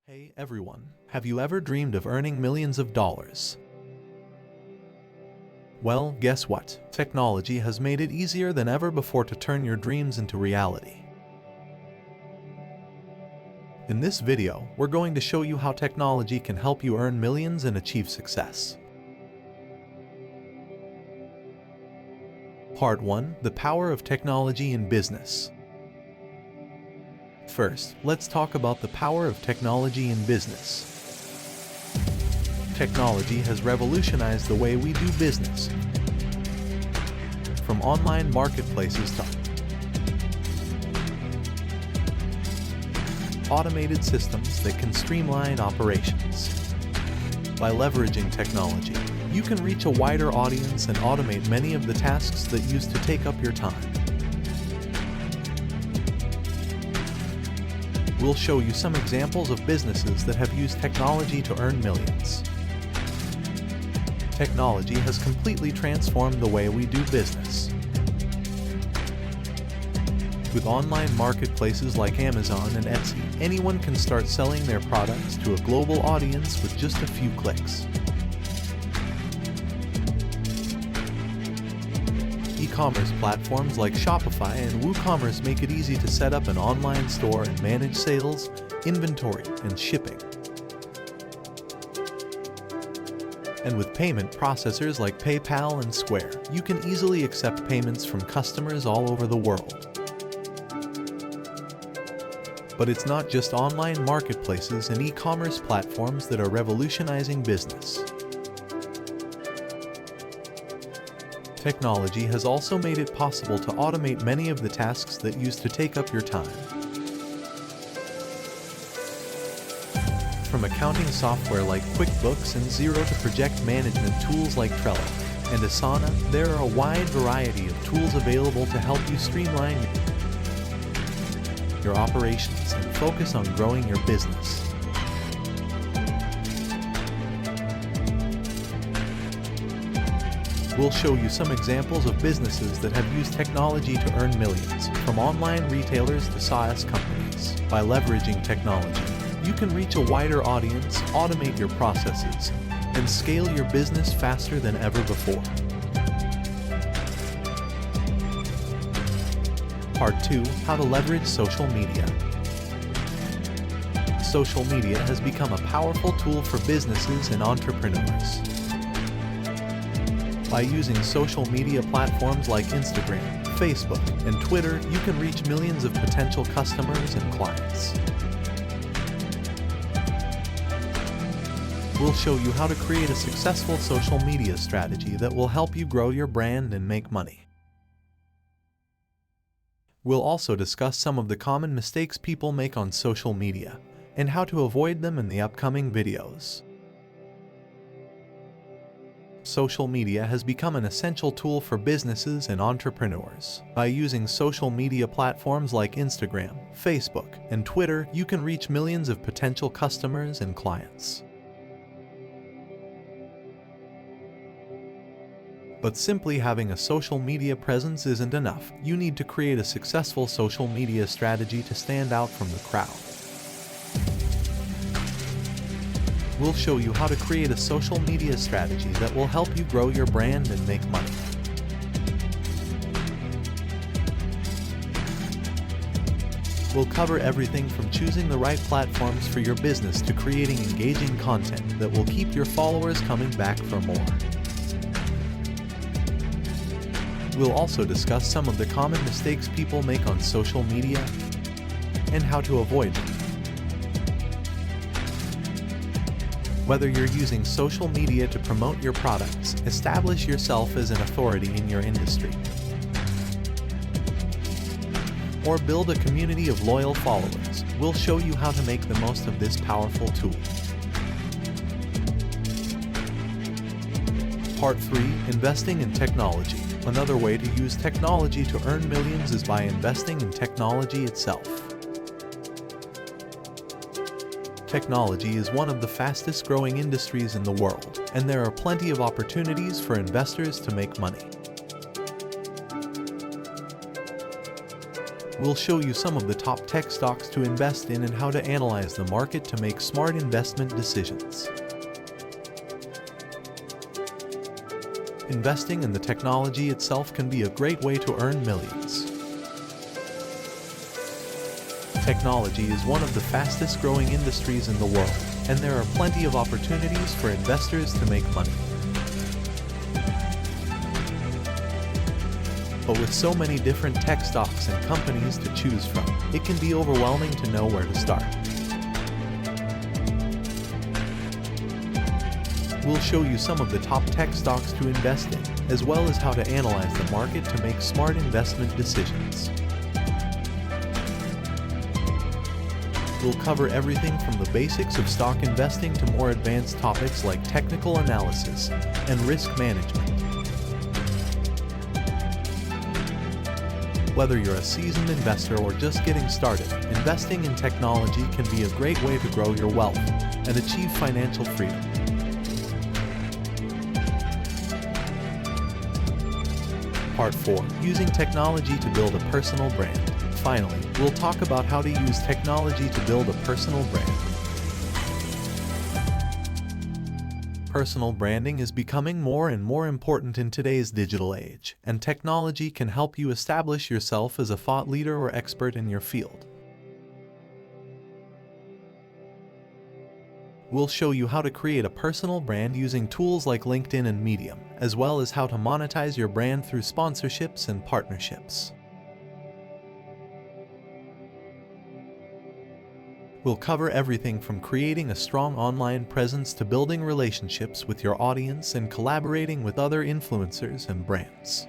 Hey everyone, have you ever dreamed of earning millions of dollars? Well, guess what? Technology has made it easier than ever before to turn your dreams into reality. In this video, we're going to show you how technology can help you earn millions and achieve success. Part 1: The power of technology in business. First, let's talk about the power of technology in business. Technology has revolutionized the way we do business. From online marketplaces to automated systems that can streamline operations. By leveraging technology, you can reach a wider audience and automate many of the tasks that used to take up your time. We'll show you some examples of businesses that have used technology to earn millions. Technology has completely transformed the way we do business. With online marketplaces like Amazon and Etsy, anyone can start selling their products to a global audience with just a few clicks. E-commerce platforms like Shopify and WooCommerce make it easy to set up an online store and manage sales, inventory, and shipping. And with payment processors like PayPal and Square, you can easily accept payments from customers all over the world. But it's not just online marketplaces and e-commerce platforms that are revolutionizing business. Technology has also made it possible to automate many of the tasks that used to take up your time. From accounting software like QuickBooks and zero-to-project management tools like Trello and Asana, there are a wide variety of tools available to help you streamline your operations and focus on growing your business. We'll show you some examples of businesses that have used technology to earn millions, from online retailers to SaaS companies. By leveraging technology, you can reach a wider audience, automate your processes, and scale your business faster than ever before. Part 2: How to leverage social media. Social media has become a powerful tool for businesses and entrepreneurs. By using social media platforms like Instagram, Facebook, and Twitter, you can reach millions of potential customers and clients. We'll show you how to create a successful social media strategy that will help you grow your brand and make money. We'll also discuss some of the common mistakes people make on social media and how to avoid them in the upcoming videos. Social media has become an essential tool for businesses and entrepreneurs. By using social media platforms like Instagram, Facebook, and Twitter, you can reach millions of potential customers and clients. But simply having a social media presence isn't enough. You need to create a successful social media strategy to stand out from the crowd. We'll show you how to create a social media strategy that will help you grow your brand and make money. We'll cover everything from choosing the right platforms for your business to creating engaging content that will keep your followers coming back for more. We'll also discuss some of the common mistakes people make on social media and how to avoid them. Whether you're using social media to promote your products, establish yourself as an authority in your industry, or build a community of loyal followers, we'll show you how to make the most of this powerful tool. Part 3: Investing in technology. Another way to use technology to earn millions is by investing in technology itself. Technology is one of the fastest growing industries in the world, and there are plenty of opportunities for investors to make money. We'll show you some of the top tech stocks to invest in and how to analyze the market to make smart investment decisions. Investing in the technology itself can be a great way to earn millions. Technology is one of the fastest growing industries in the world, and there are plenty of opportunities for investors to make money. But with so many different tech stocks and companies to choose from, it can be overwhelming to know where to start. We'll show you some of the top tech stocks to invest in, as well as how to analyze the market to make smart investment decisions. We'll cover everything from the basics of stock investing to more advanced topics like technical analysis and risk management. Whether you're a seasoned investor or just getting started, investing in technology can be a great way to grow your wealth and achieve financial freedom. Part 4. Using technology to build a personal brand. Finally, we'll talk about how to use technology to build a personal brand. Personal branding is becoming more and more important in today's digital age, and technology can help you establish yourself as a thought leader or expert in your field. We'll show you how to create a personal brand using tools like LinkedIn and Medium, as well as how to monetize your brand through sponsorships and partnerships. We'll cover everything from creating a strong online presence to building relationships with your audience and collaborating with other influencers and brands.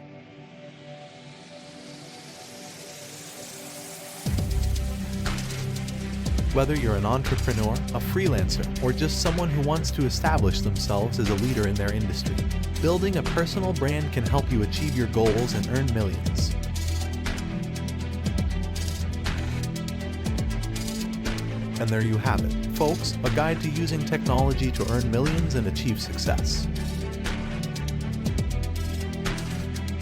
Whether you're an entrepreneur, a freelancer, or just someone who wants to establish themselves as a leader in their industry, building a personal brand can help you achieve your goals and earn millions. And there you have it, folks, a guide to using technology to earn millions and achieve success.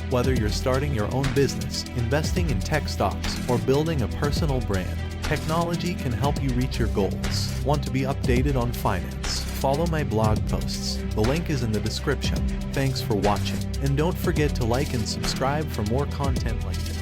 Whether you're starting your own business, investing in tech stocks, or building a personal brand, technology can help you reach your goals. Want to be updated on finance? Follow my blog posts. The link is in the description. Thanks for watching, and don't forget to like and subscribe for more content like this.